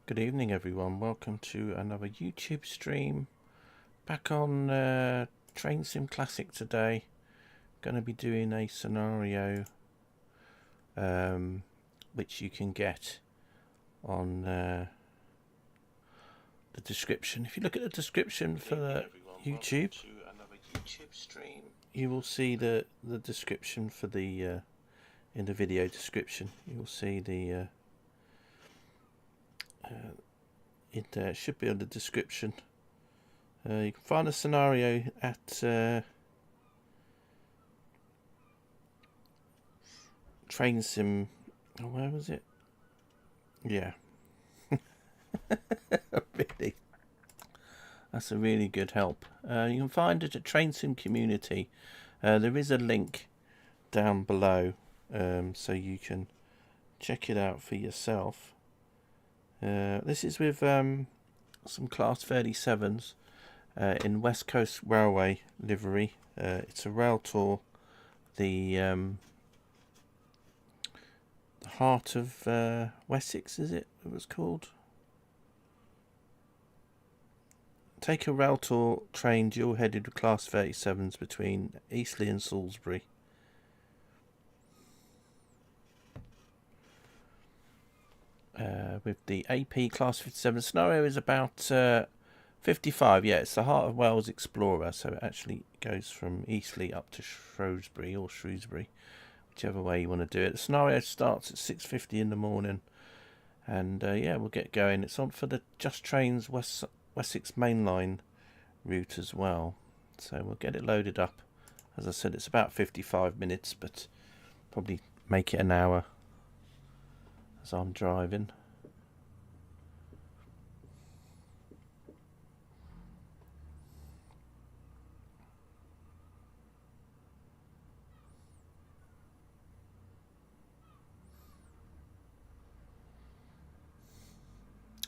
Good evening everyone, welcome to another YouTube stream. Back on TrainSim Classic today. Going to be doing a scenario which you can get on the description. If you look at the description for the YouTube stream, you will see the description for the in the video description. You will see the it should be on the description. You can find a scenario at TrainSim. Oh, where was it? Yeah. Really, that's a really good help. You can find it at TrainSim Community. There is a link down below, so you can check it out for yourself. This is with some Class 37s in West Coast Railway livery. It's a Railtour, the Heart of Wessex, is it was called? Take a Railtour train dual-headed with Class 37s between Eastleigh and Salisbury. With the AP Class 57 scenario is about 55. Yeah, it's the Heart of Wales Explorer, so it actually goes from Eastleigh up to Shrewsbury or Shrewsbury, whichever way you want to do it. The scenario starts at 6:50 in the morning, and yeah, we'll get going. It's on for the Just Trains Wessex mainline route as well, so we'll get it loaded up. As I said, it's about 55 minutes, but probably make it an hour as I'm driving.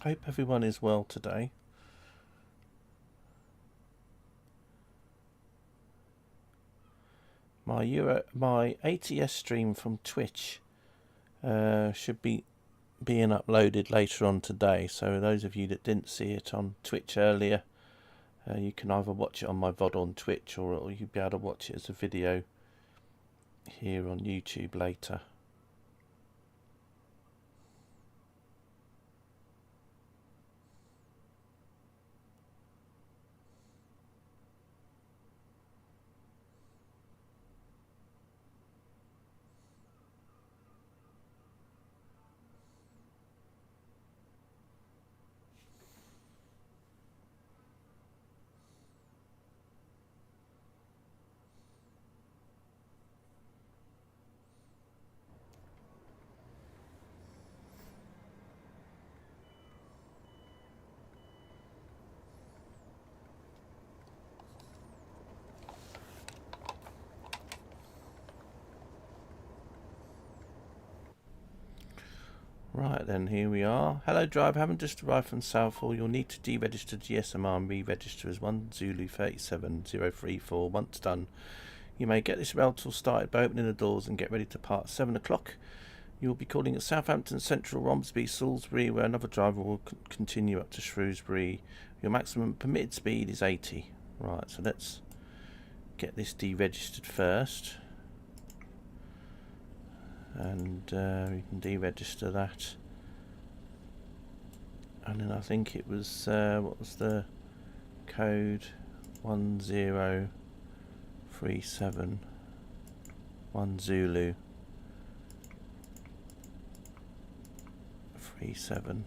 Hope everyone is well today. My ATS stream from Twitch should be being uploaded later on today, so those of you that didn't see it on Twitch earlier, you can either watch it on my VOD on Twitch, or you'll be able to watch it as a video here on YouTube later. Right then, here we are. Hello driver, having just arrived from Southall, you'll need to deregister GSMR and re-register as 1 Zulu 37034. Once done, you may get this Railtour started by opening the doors and get ready to part at 7 o'clock. You will be calling at Southampton Central, Romsby, Salisbury, where another driver will continue up to Shrewsbury. Your maximum permitted speed is 80. Right, so let's get this deregistered first. And we can deregister that, and then I think it was what was the code? 1037 1 Zulu 37,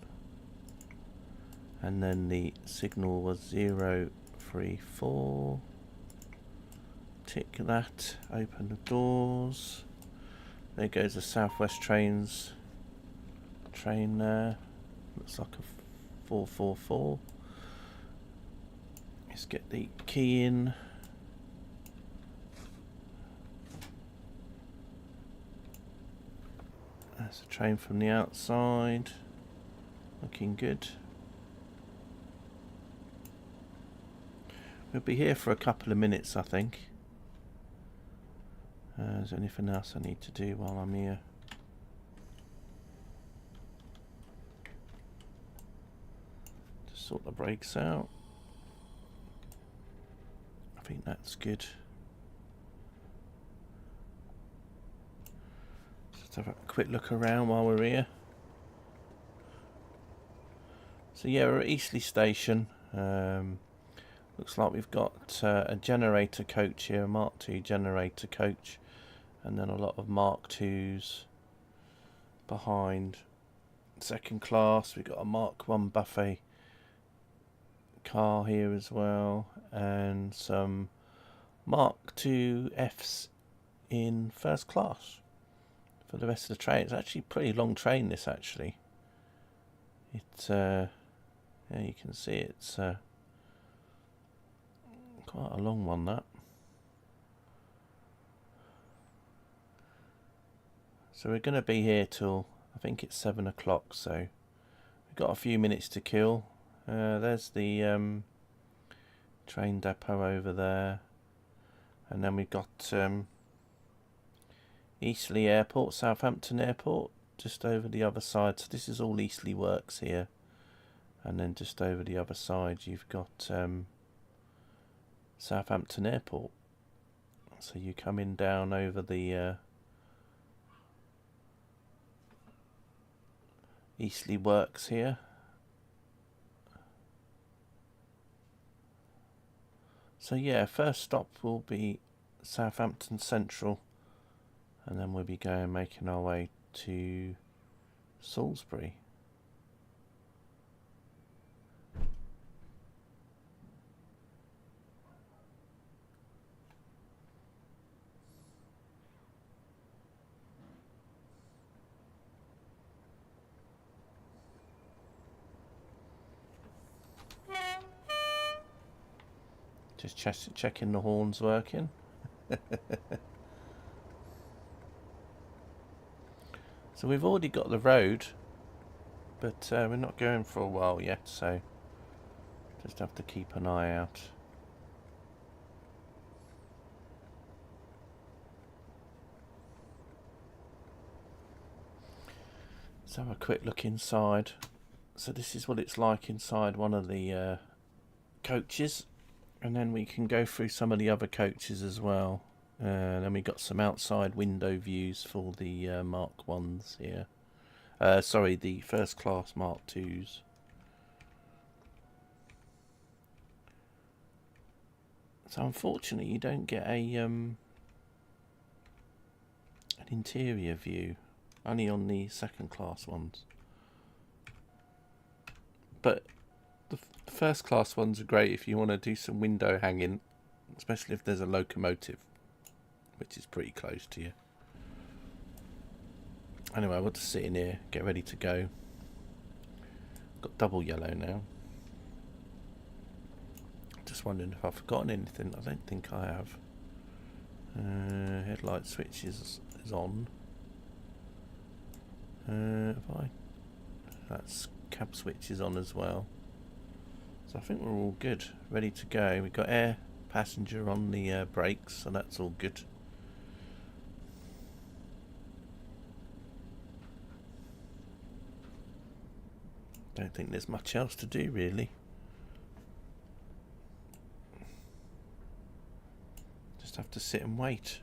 and then the signal was 034. Tick that, open the doors. There goes the Southwest Trains train there. Looks like a 444. Let's get the key in. That's a train from the outside. Looking good. We'll be here for a couple of minutes, I think. Is there anything else I need to do while I'm here? sort the brakes out. I think that's good. Just have a quick look around while we're here. So yeah, we're at Eastleigh Station. Looks like we've got a generator coach here, a Mark II generator coach, and then a lot of Mark IIs behind. Second class, we've got a Mark I buffet car here as well, and some Mark II Fs in first class for the rest of the train. It's actually a pretty long train, this actually. It's yeah, you can see it's quite a long one, that. So we're going to be here till, I think it's 7 o'clock, so we've got a few minutes to kill. There's the train depot over there, and then we've got Eastleigh Airport, Southampton Airport, just over the other side. So this is all Eastleigh Works here, and then just over the other side you've got Southampton Airport. So you come in down over the Eastleigh Works here. So yeah, first stop will be Southampton Central, and then we'll be making our way to Salisbury. Just checking the horns working. So we've already got the road, but we're not going for a while yet, so just have to keep an eye out. Let's have a quick look inside. So this is what it's like inside one of the coaches, and then we can go through some of the other coaches as well. Then we got some outside window views for the Mark 1s here. Sorry, the first class Mark 2s. So unfortunately you don't get a an interior view, only on the second class ones. But the first class ones are great if you want to do some window hanging, especially if there's a locomotive, which is pretty close to you. Anyway, we'll just sit in here, get ready to go. Got double yellow now. Just wondering if I've forgotten anything. I don't think I have. Headlight switch is on. That's cab switch is on as well. So I think we're all good, ready to go. We've got air passenger on the brakes, so that's all good. Don't think there's much else to do really. Just have to sit and wait.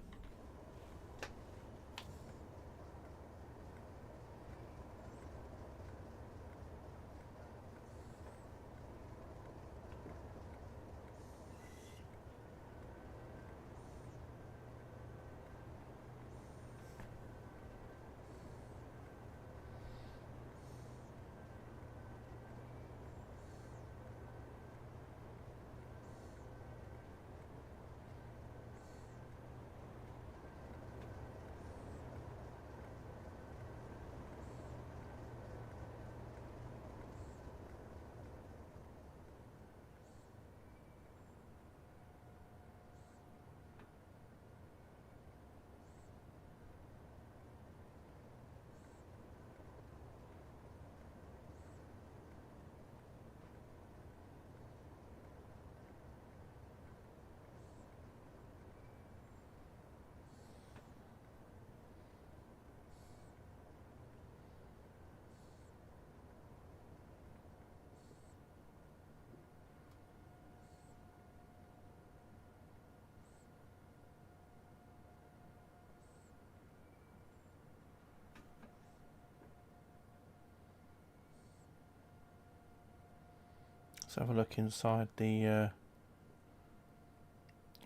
Let's have a look inside the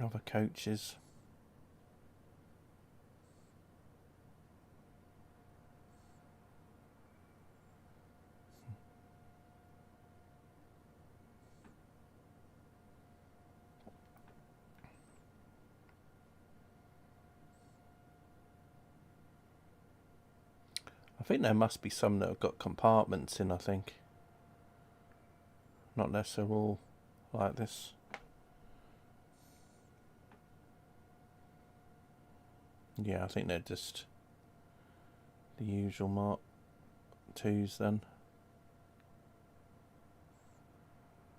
other coaches. I think there must be some that have got compartments in, I think. Not unless they're all like this. Yeah, I think they're just the usual Mark 2s then.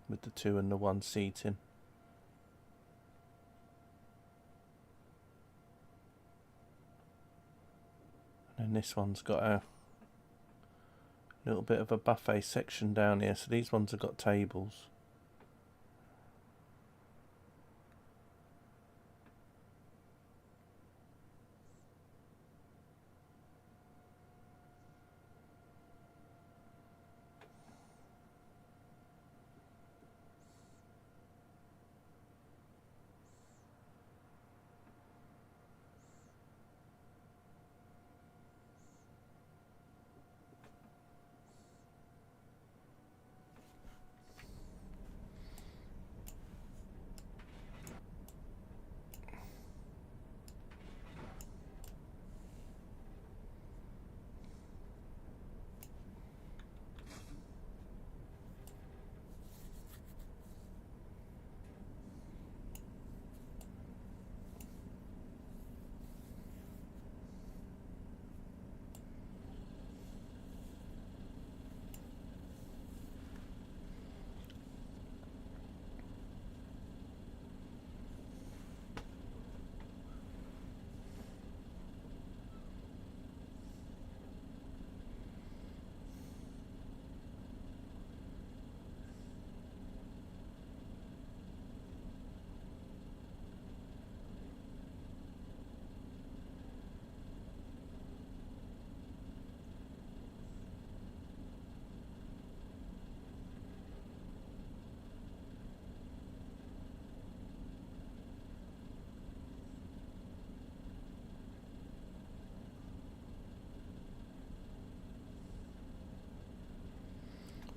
With the 2 and the 1 seating. And then this one's got a little bit of a buffet section down here, so these ones have got tables.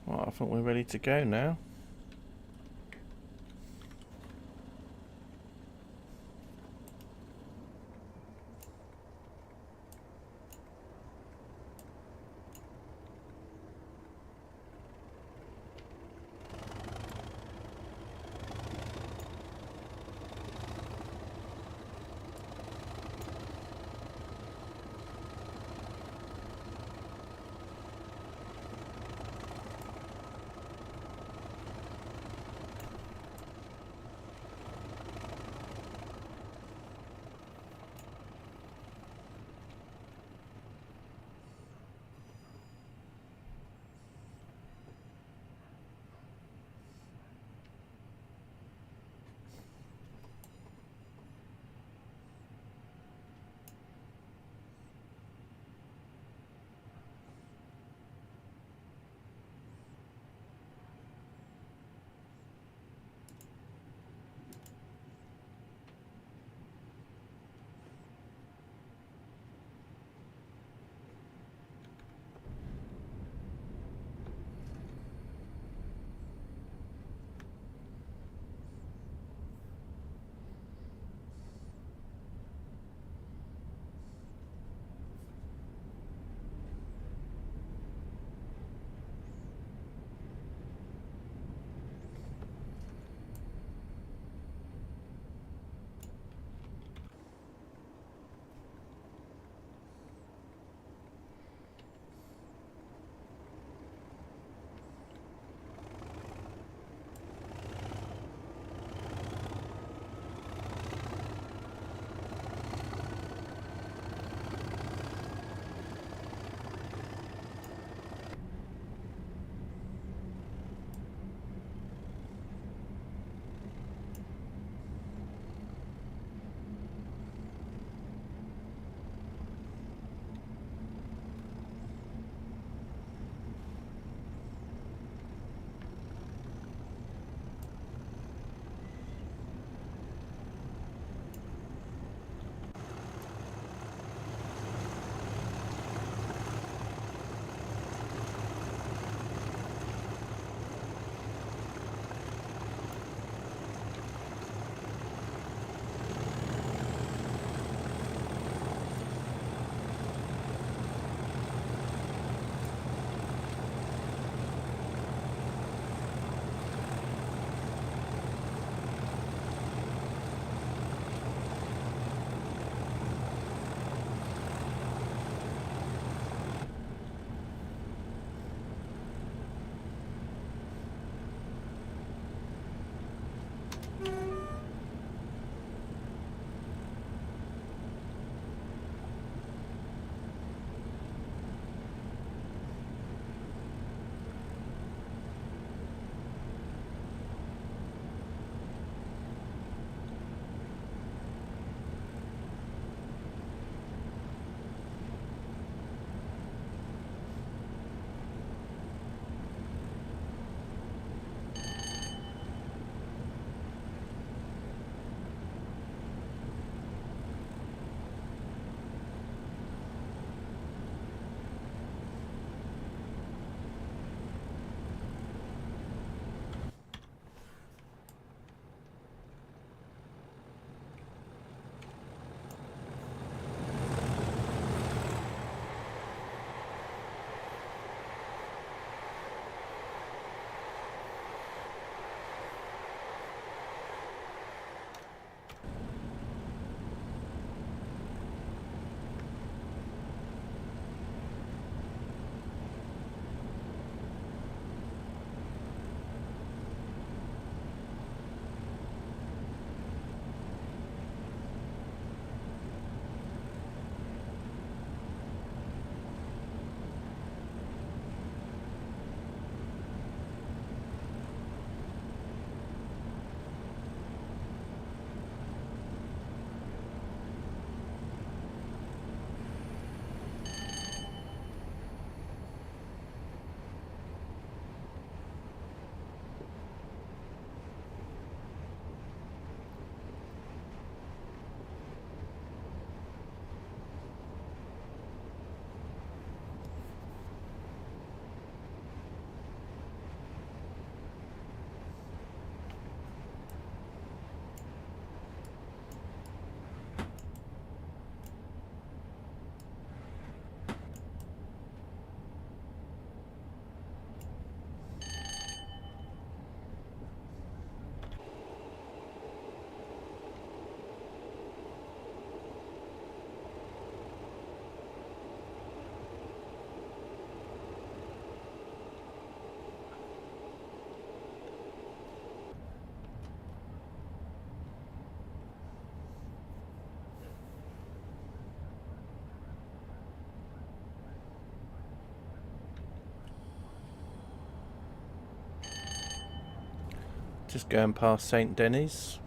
Well, I think we're ready to go now. Just going past St Denis.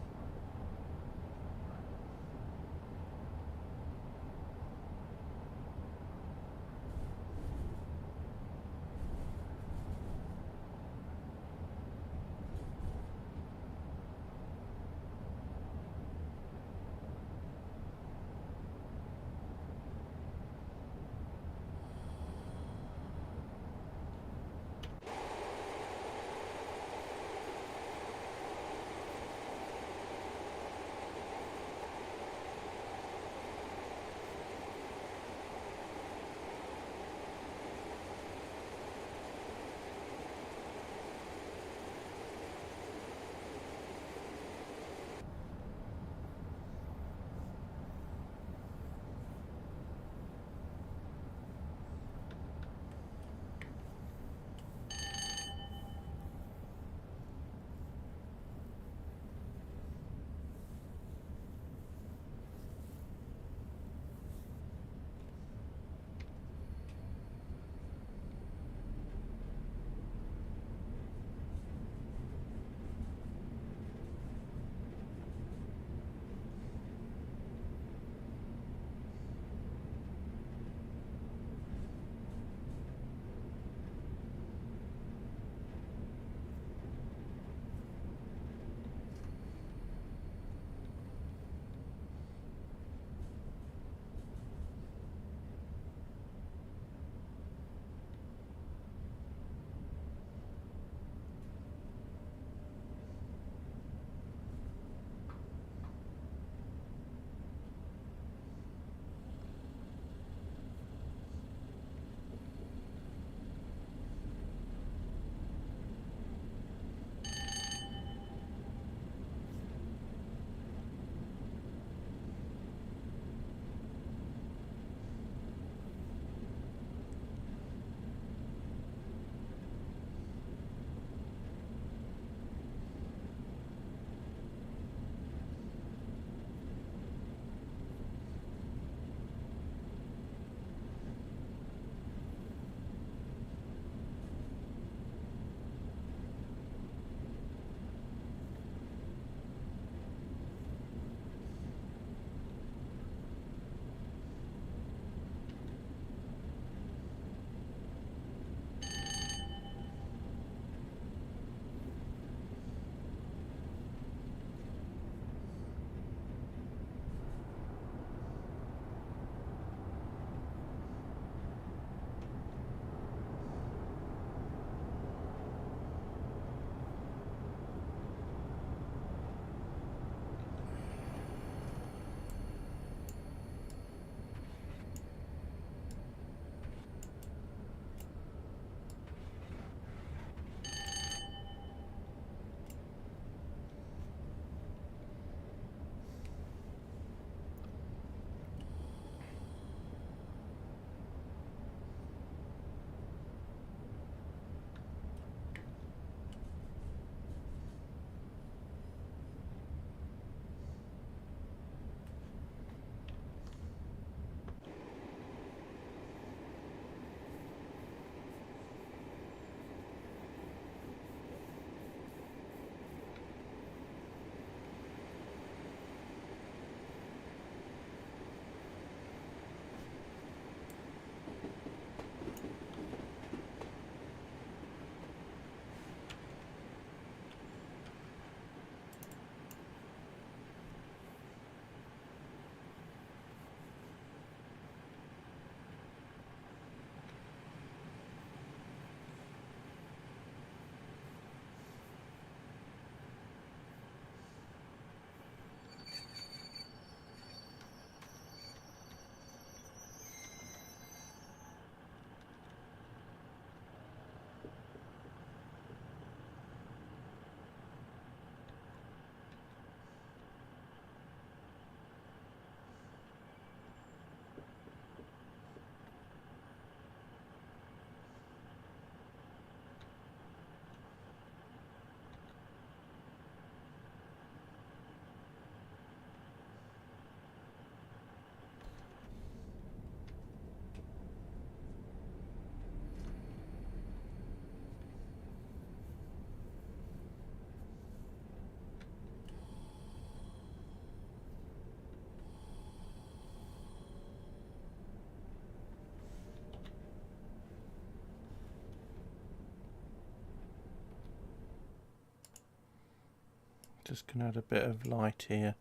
Just gonna add a bit of light here.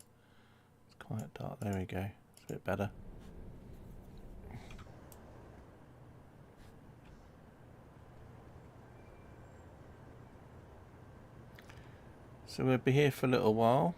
It's quite dark. There we go. It's a bit better. So we'll be here for a little while.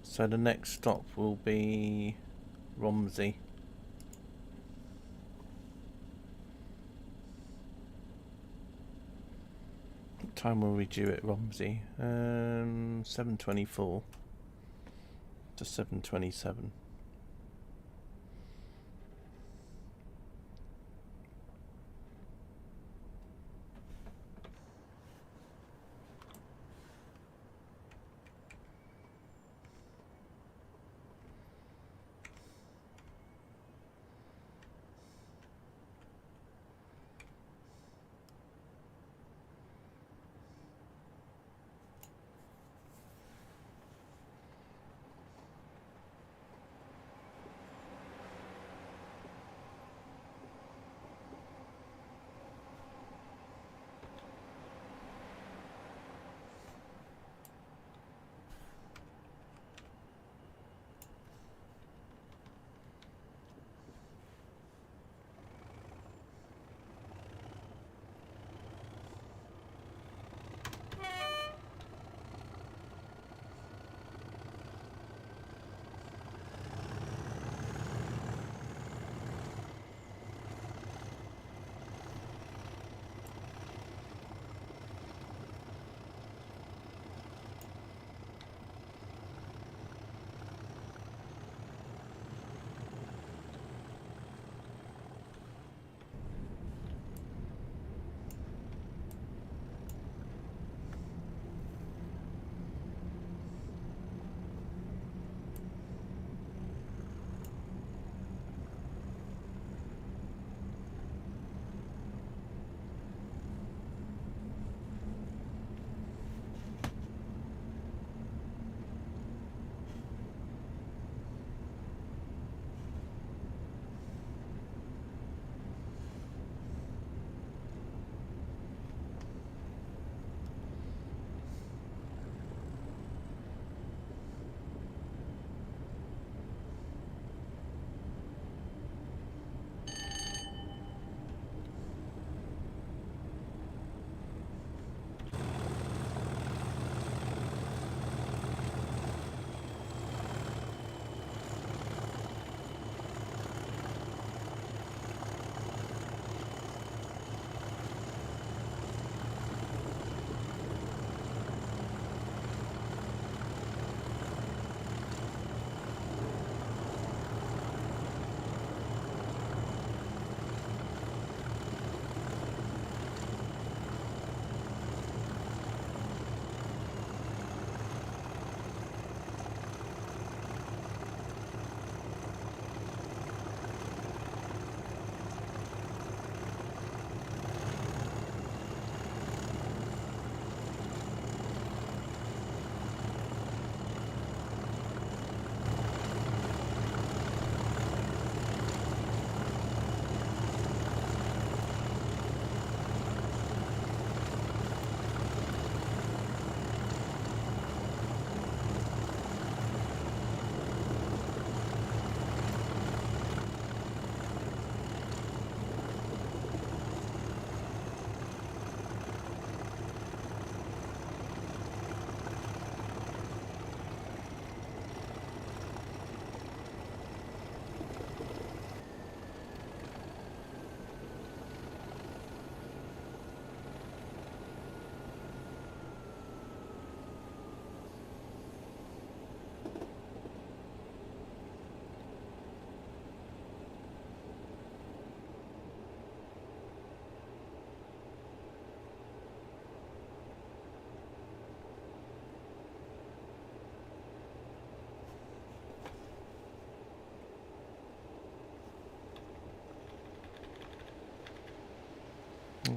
So the next stop will be Romsey. What time will we due at Romsey? 7:24 to 7:27.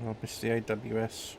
I missed the AWS.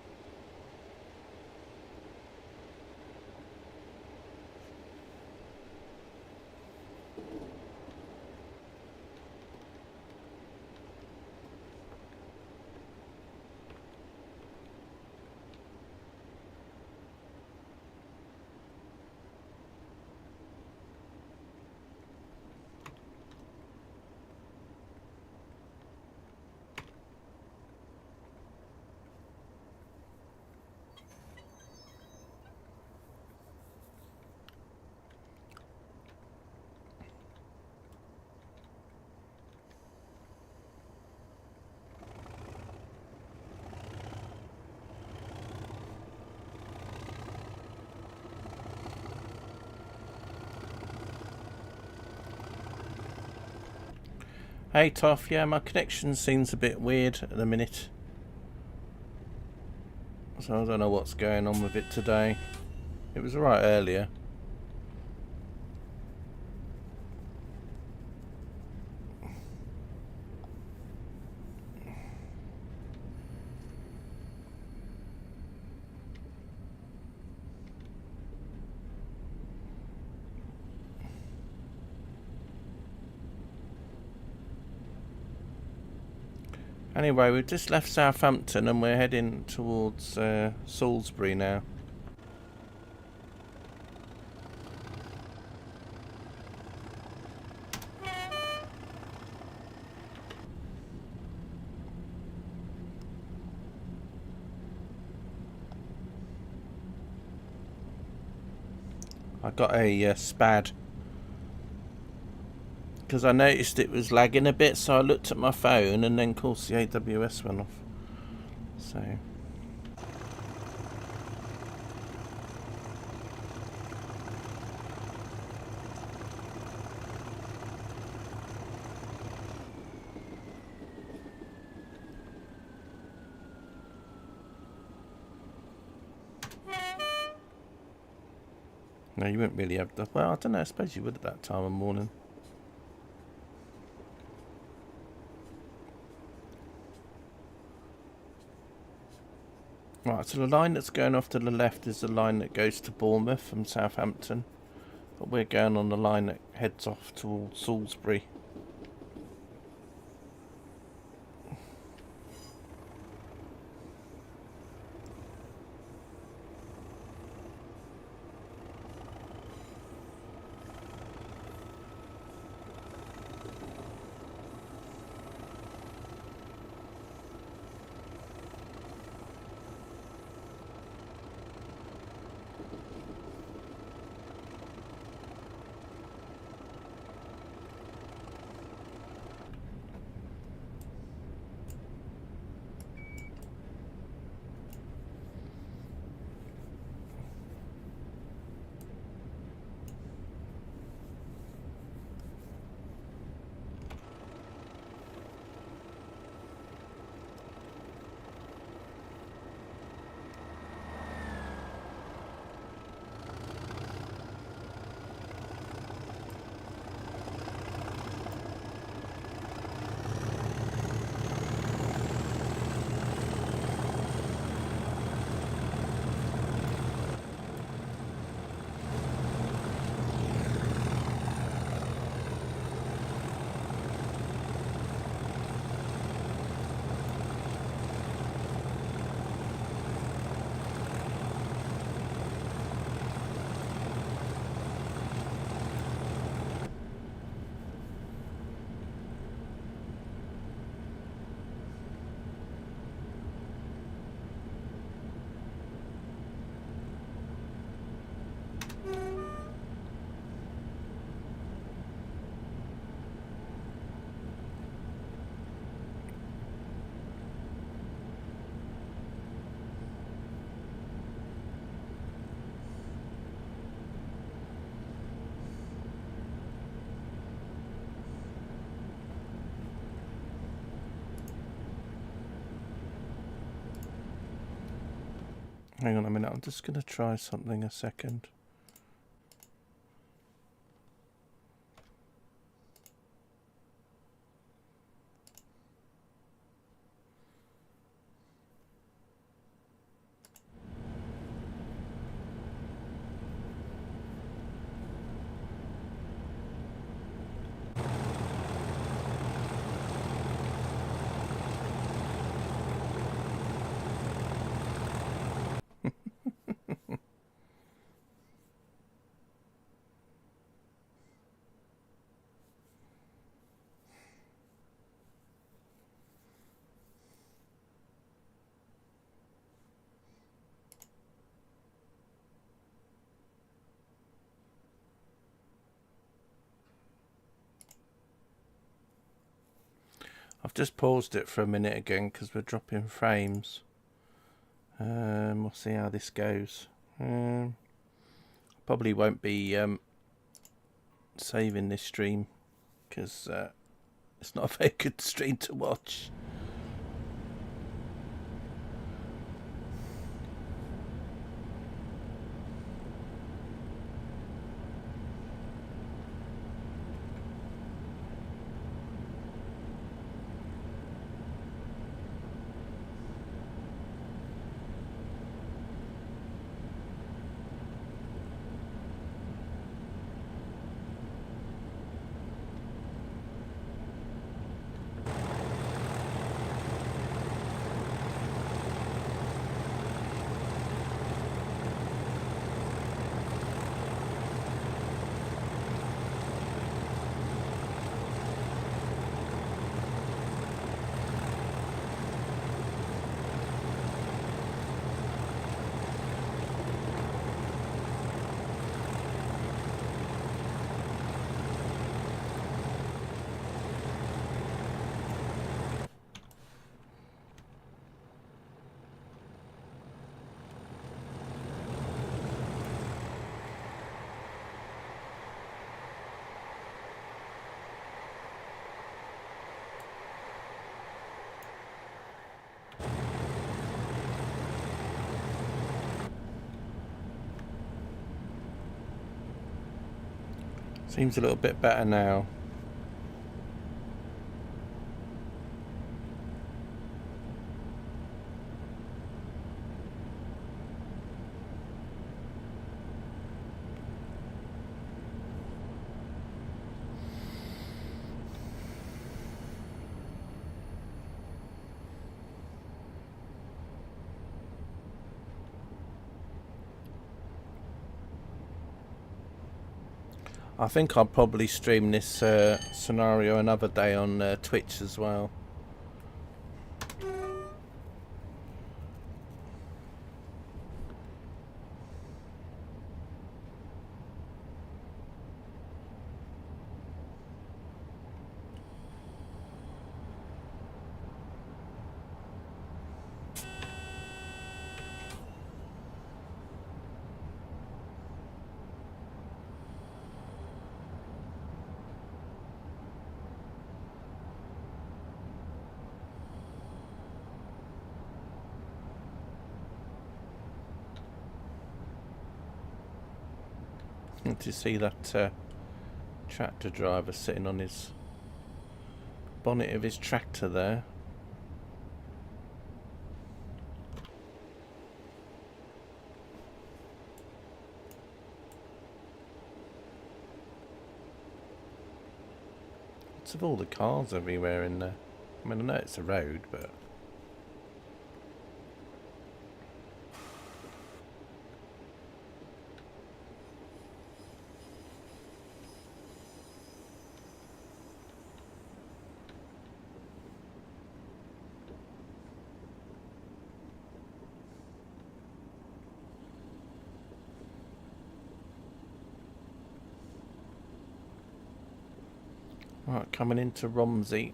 Hey Toff, yeah, my connection seems a bit weird at the minute. So I don't know what's going on with it today. It was alright earlier. Anyway, we've just left Southampton and we're heading towards Salisbury now. I got a SPAD because I noticed it was lagging a bit, so I looked at my phone and then of course the AWS went off. So no, you wouldn't really have the... Well, I don't know, I suppose you would at that time of morning. Right, so the line that's going off to the left is the line that goes to Bournemouth from Southampton. But we're going on the line that heads off towards Salisbury. Hang on a minute, I'm just going to try something a second. I've just paused it for a minute again because we're dropping frames. We'll see how this goes. Probably won't be saving this stream because it's not a very good stream to watch. Seems a little bit better now. I think I'll probably stream this scenario another day on Twitch as well. To see that tractor driver sitting on his bonnet of his tractor there. Lots of all the cars everywhere in there. I mean, I know it's a road, but right, coming into Romsey.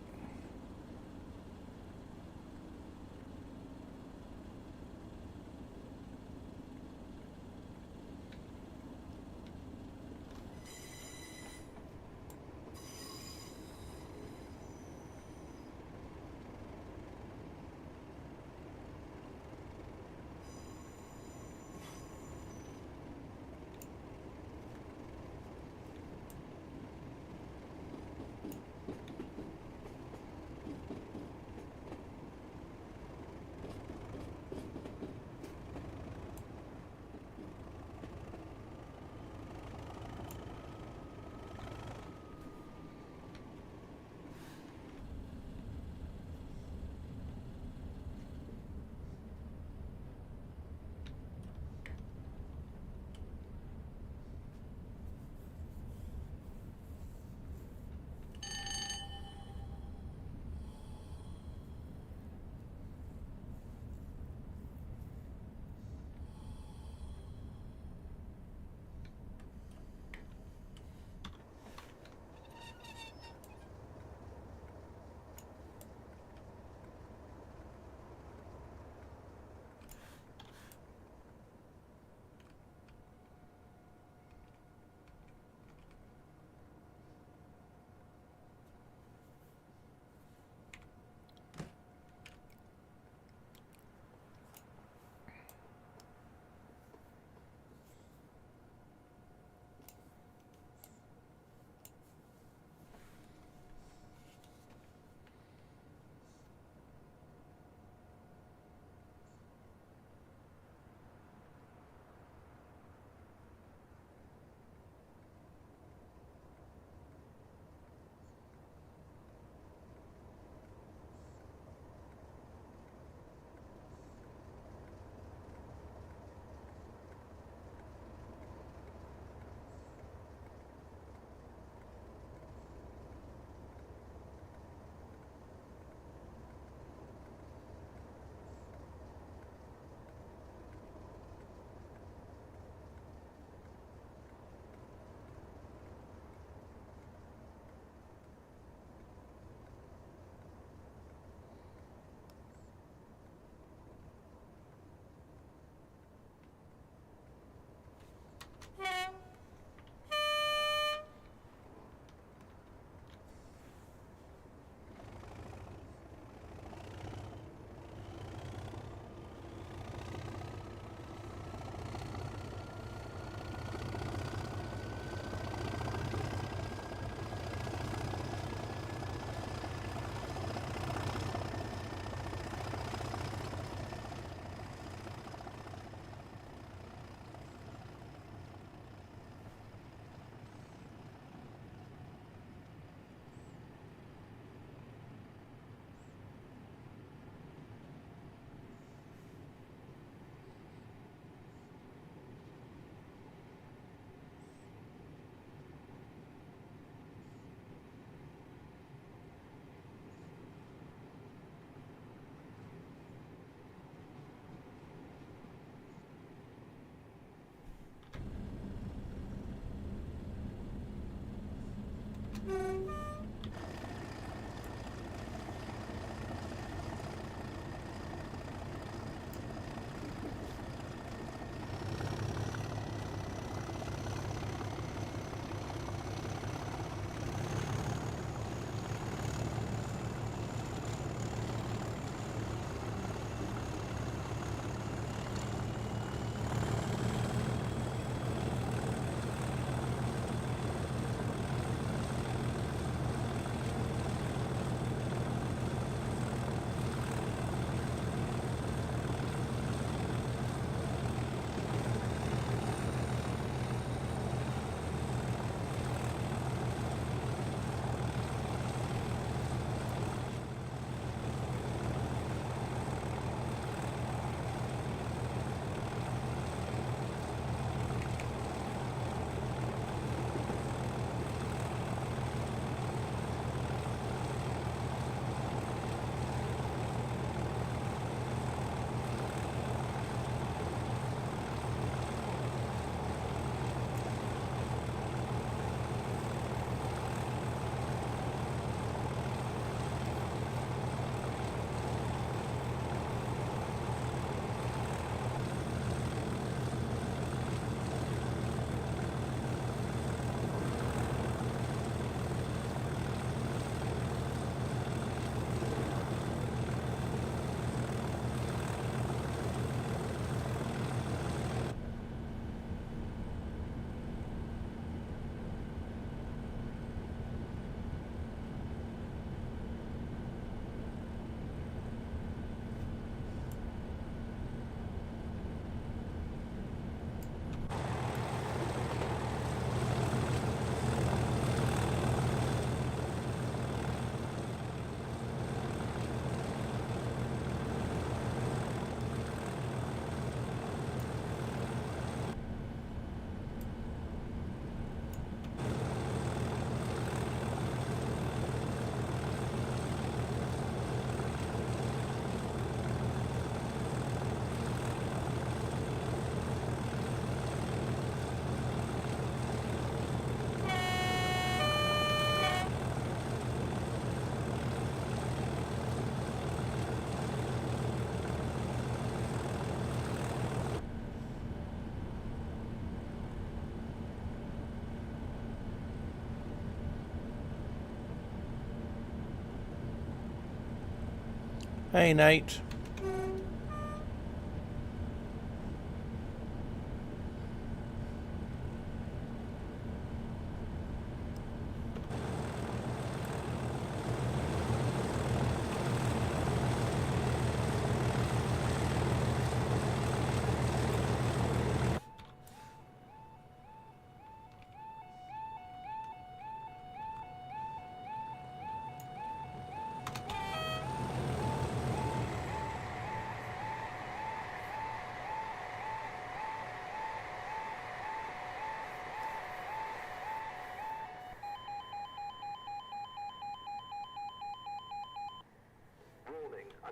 Hey, Nate.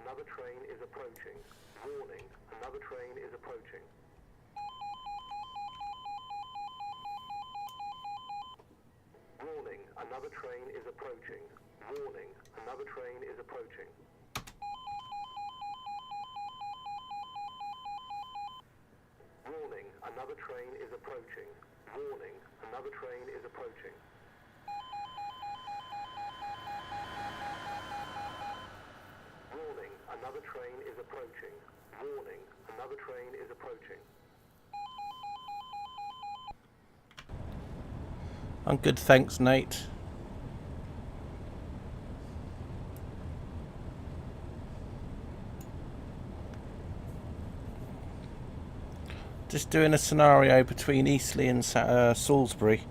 Another train is approaching. Warning, another train is approaching. Warning, another train is approaching. Warning, another train is approaching. Warning, another train is approaching. Warning, another train is approaching. Warning, another train is approaching. Warning, another train is approaching. I'm good, thanks, Nate. Just doing a scenario between Eastleigh and Salisbury.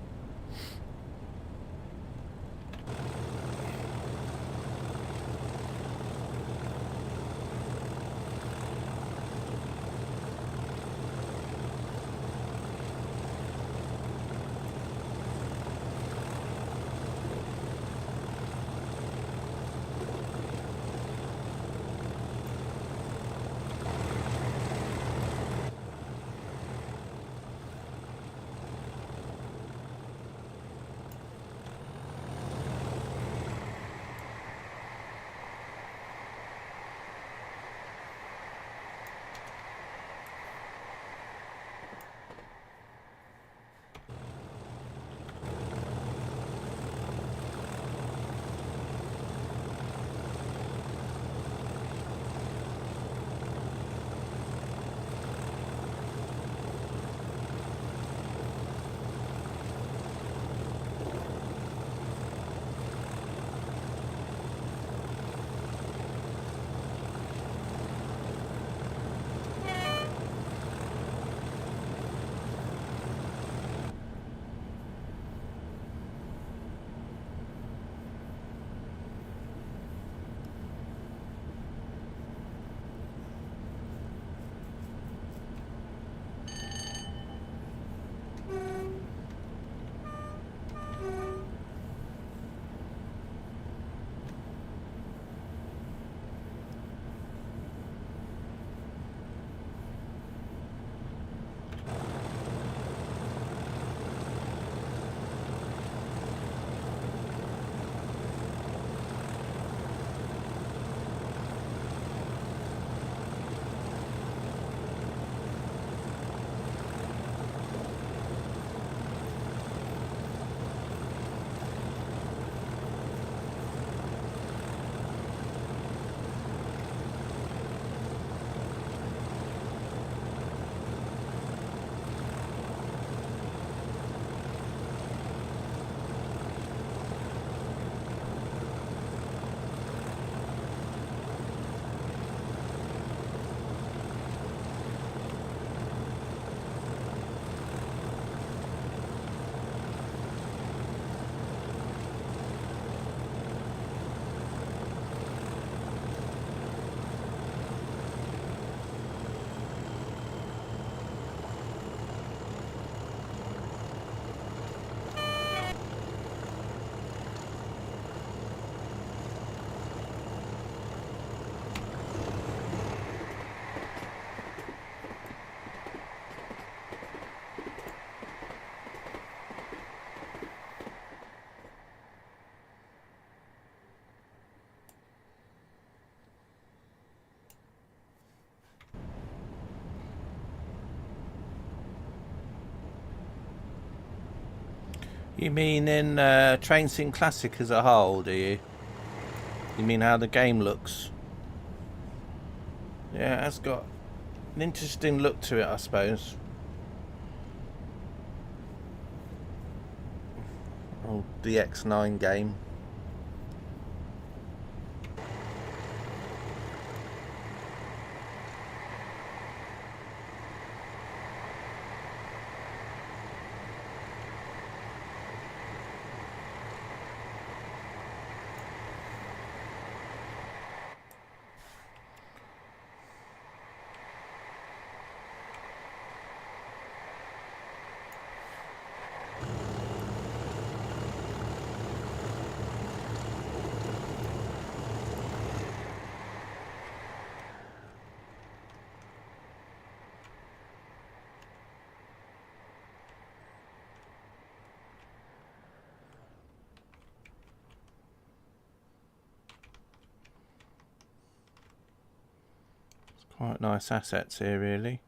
You mean in TrainSim Classic as a whole, do you? You mean how the game looks? Yeah, it has got an interesting look to it, I suppose. Old DX9 game. Quite nice assets here, really.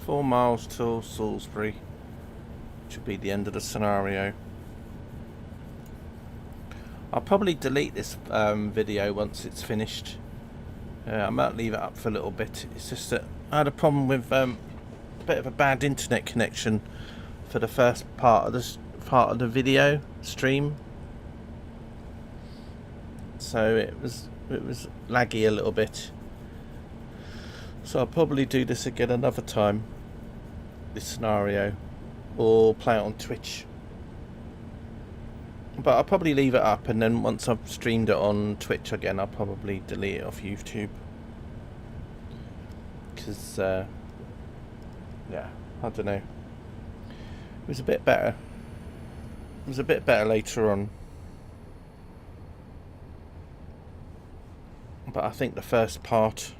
Four miles till Salisbury, which will be the end of the scenario. I'll probably delete this video once it's finished. I might leave it up for a little bit. It's just that I had a problem with a bit of a bad internet connection for the first part of the video stream, so it was laggy a little bit. So I'll probably do this again another time, this scenario, or play it on Twitch. But I'll probably leave it up, and then once I've streamed it on Twitch again, I'll probably delete it off YouTube. Because, yeah, I don't know. It was a bit better. It was a bit better later on. But I think the first part,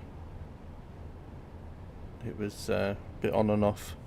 it was a bit on and off.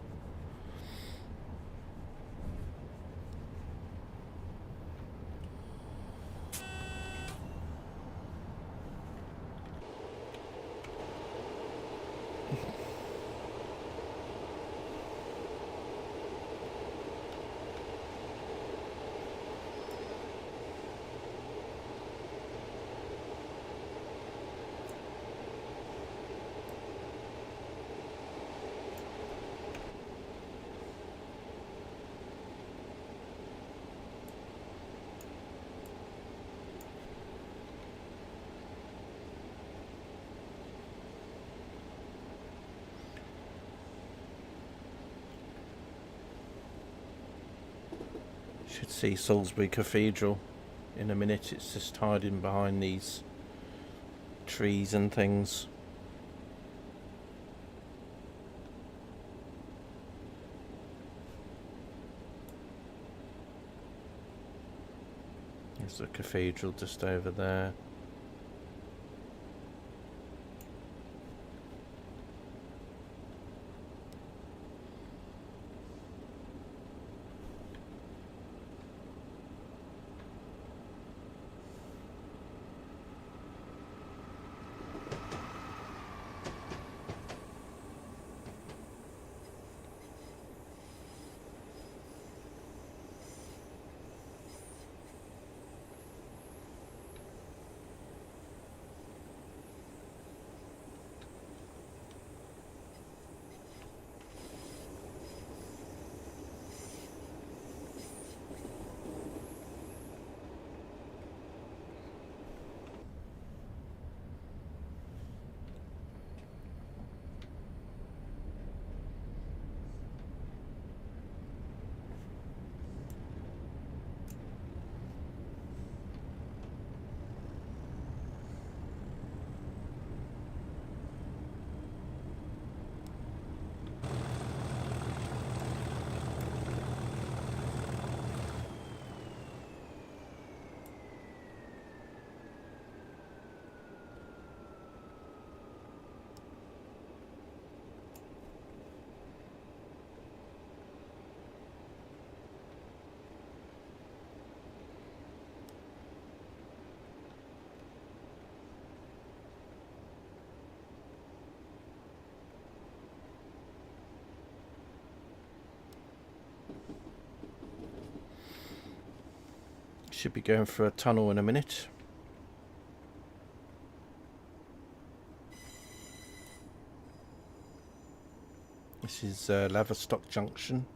Should see Salisbury Cathedral in a minute. It's just hiding behind these trees and things. There's the cathedral just over there. Should be going through a tunnel in a minute. This is Laverstock Junction.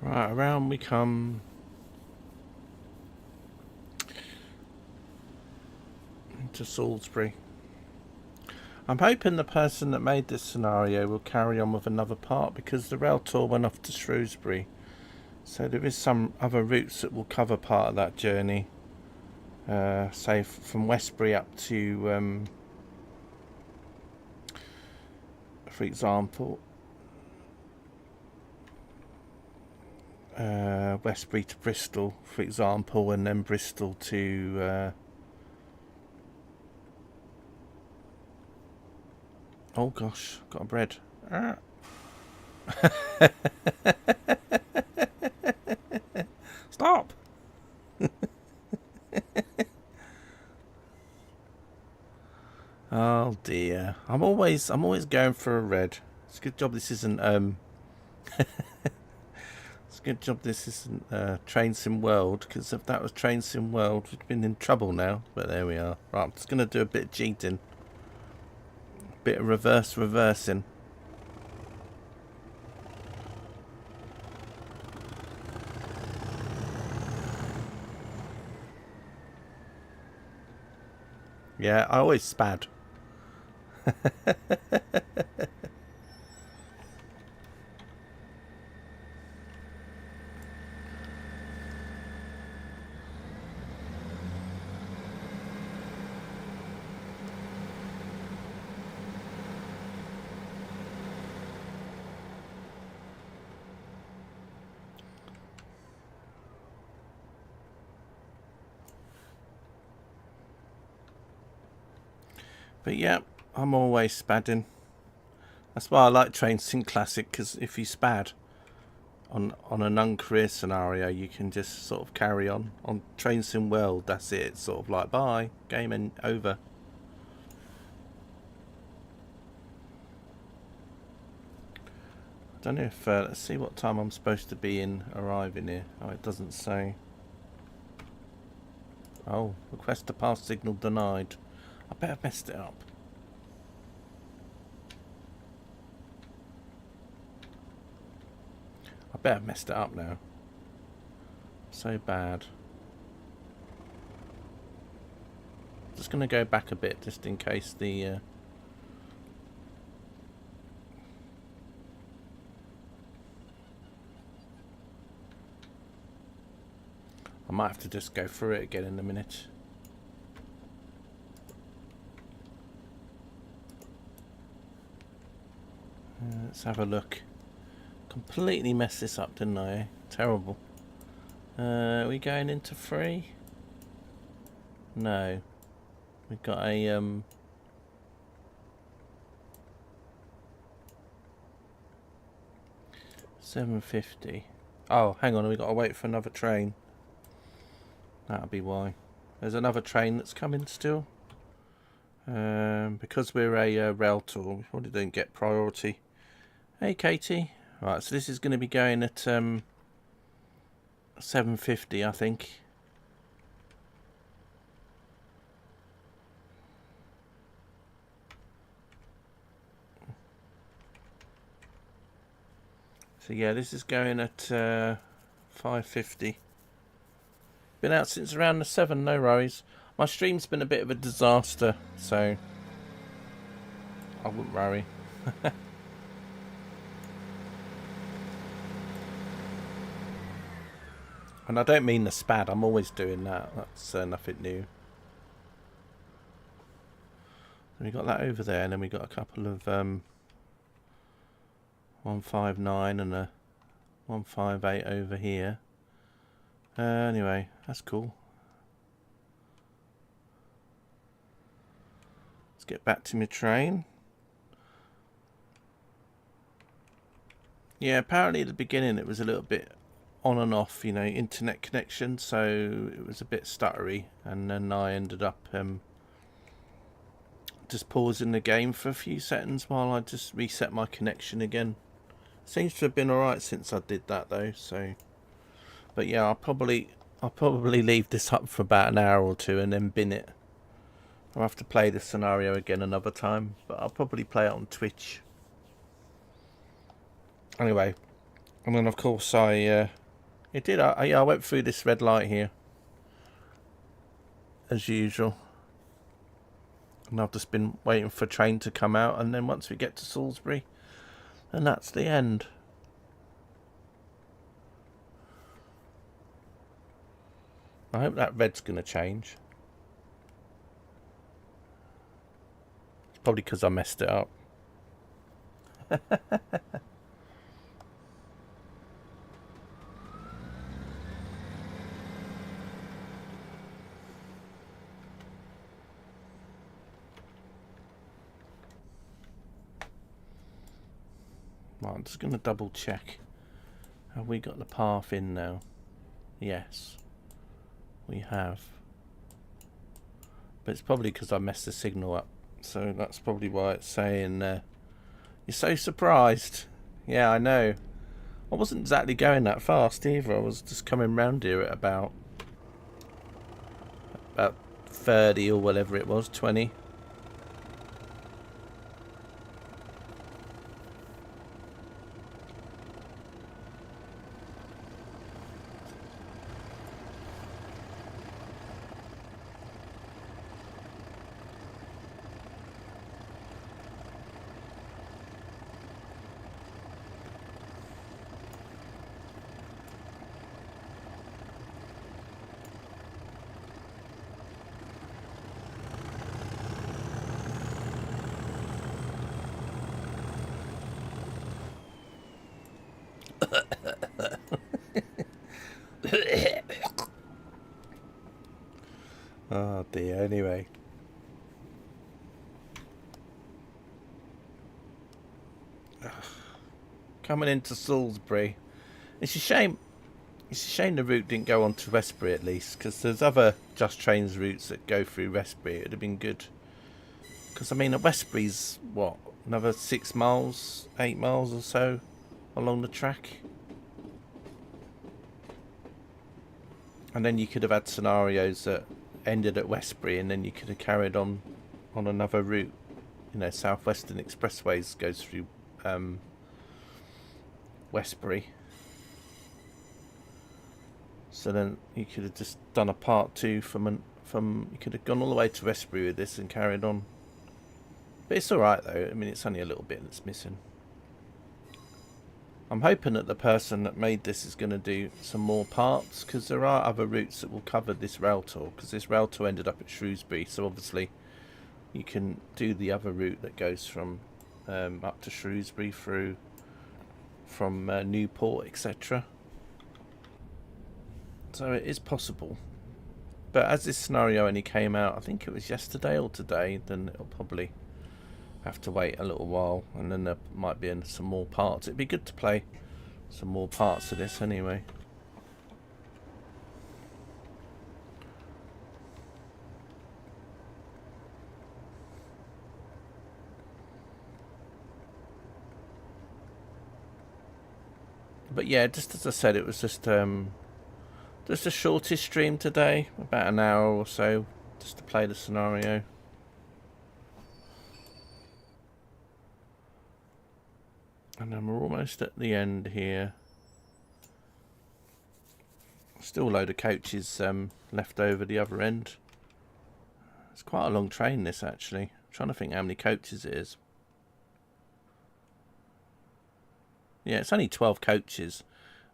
Right, around we come to Salisbury. I'm hoping the person that made this scenario will carry on with another part, because the Railtour went off to Shrewsbury. So there is some other routes that will cover part of that journey. Say from Wessex up to, for example, Westbury to Bristol, for example, and then Bristol to oh gosh, got a bread. Stop. Oh dear, I'm always going for a red. It's a good job this isn't it's a good job this isn't TrainSim World, because if that was TrainSim World, we'd been in trouble now. But there we are. Right, I'm just going to do a bit of cheating. A bit of reversing. Yeah, I always spad. But yeah, I'm always spadding. That's why I like TrainSim Classic, because if you spad on a non-career scenario, you can just sort of carry on. On TrainSim World, that's it. It's sort of like, bye, game over. I don't know if, let's see what time I'm supposed to be arriving here. Oh, it doesn't say. Oh, request to pass signal denied. I bet I've messed it up. I bet I've messed it up now. So bad. Just going to go back a bit just in case the... I might have to just go through it again in a minute. Let's have a look. Completely messed this up, didn't I? Terrible. Are we going into 3? No. We've got a 7:50. Oh, hang on, we've got to wait for another train. That'll be why. There's another train that's coming still. Because we're a Railtour, we probably don't get priority. Hey, Katie. Right, so this is going to be going at 7:50, I think. So yeah, this is going at 5:50. Been out since around the 7, no worries. My stream's been a bit of a disaster, so I wouldn't worry. And I don't mean the spad, I'm always doing that. That's nothing new. And we got that over there, and then we got a couple of 159 and a 158 over here. Anyway, that's cool. Let's get back to my train. Yeah, apparently at the beginning it was a little bit on and off, you know, internet connection, so it was a bit stuttery, and then I ended up just pausing the game for a few seconds while I just reset my connection again. Seems to have been alright since I did that though, so... But yeah, I'll probably leave this up for about an hour or two and then bin it. I'll have to play the scenario again another time, but I'll probably play it on Twitch. Anyway, and then of course I went through this red light here as usual, and I've just been waiting for a train to come out, and then once we get to Salisbury, and that's the end. I hope that red's going to change. It's probably because I messed it up. Right, I'm just going to double check. Have we got the path in now? Yes, we have. But it's probably because I messed the signal up. So that's probably why it's saying, you're so surprised. Yeah, I know. I wasn't exactly going that fast either. I was just coming round here at about 30 or whatever it was, 20. Oh dear, anyway. Coming into Salisbury. It's a shame. It's a shame the route didn't go on to Wessex at least, because there's other Just Trains routes that go through Wessex. It would have been good. Because I mean, Wessex, what, another 6 miles, 8 miles or so along the track, and then you could have had scenarios that ended at Westbury, and then you could have carried on another route. You know, Southwestern Expressways goes through Westbury, so then you could have just done a part 2 from you could have gone all the way to Westbury with this and carried on. But it's alright though. I mean, it's only a little bit that's missing. I'm hoping that the person that made this is going to do some more parts, because there are other routes that will cover this Railtour, because this Railtour ended up at Shrewsbury, so obviously you can do the other route that goes from up to Shrewsbury through from Newport, etc. So it is possible. But as this scenario only came out, I think it was yesterday or today, then it'll probably have to wait a little while, and then there might be some more parts. It'd be good to play some more parts of this anyway. But yeah, just as I said, it was just a shortish stream today, about an hour or so, just to play the scenario. And then we're almost at the end here. Still a load of coaches left over the other end. It's quite a long train, this, actually. I'm trying to think how many coaches it is. Yeah, it's only 12 coaches,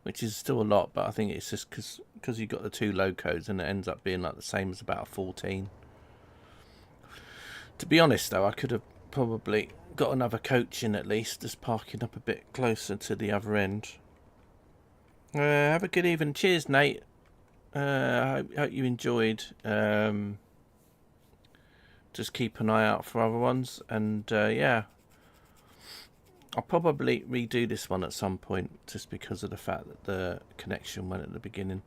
which is still a lot, but I think it's just because you've got the 2 locos, and it ends up being like the same as about a 14. To be honest, though, I could have probably got another coach in at least, just parking up a bit closer to the other end. Have a good evening. Cheers, Nate. Hope you enjoyed. Just keep an eye out for other ones, and yeah, I'll probably redo this one at some point, just because of the fact that the connection went at the beginning.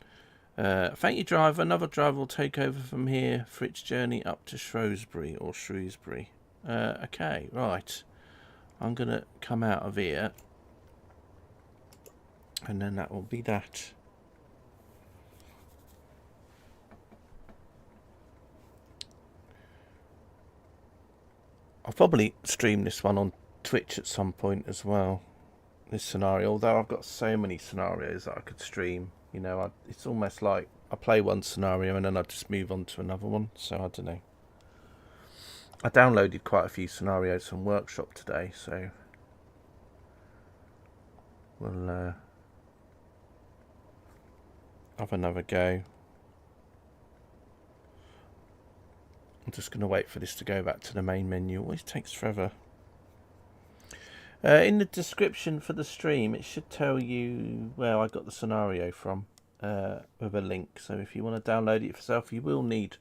Thank you, driver. Another driver will take over from here for its journey up to Shrewsbury or Shrewsbury. Okay, right. I'm going to come out of here, and then that will be that. I'll probably stream this one on Twitch at some point as well, this scenario, although I've got so many scenarios that I could stream. You know, it's almost like I play one scenario and then I just move on to another one, so I don't know. I downloaded quite a few scenarios from Workshop today, so we'll have another go. I'm just going to wait for this to go back to the main menu. It always takes forever. In the description for the stream, it should tell you where I got the scenario from, with a link. So if you want to download it yourself, you will need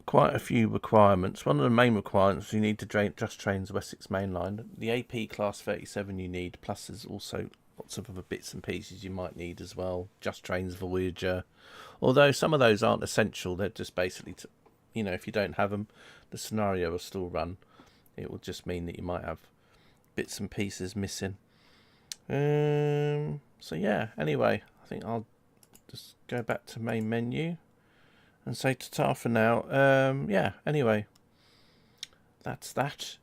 quite a few requirements. One of the main requirements, you need to Just Trains Wessex mainline. The AP Class 37 you need, plus there's also lots of other bits and pieces you might need as well. Just Trains Voyager. Although some of those aren't essential, they're just basically, you know, if you don't have them, the scenario will still run. It will just mean that you might have bits and pieces missing. So yeah, anyway, I think I'll just go back to main menu and say ta-ta for now. Yeah, anyway, that's that.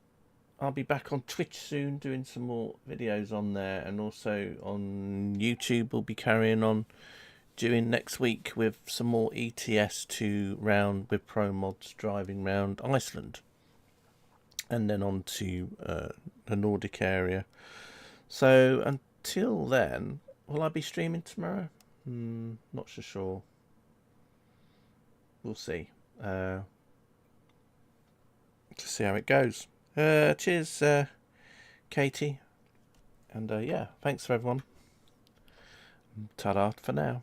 I'll be back on Twitch soon doing some more videos on there, and also on YouTube we'll be carrying on doing next week with some more ETS2 round with Pro Mods driving round Iceland, and then on to the Nordic area. So until then, will I be streaming tomorrow? Not so sure. We'll see. To see how it goes. Cheers, Katie. And yeah, thanks for everyone. Ta-da for now.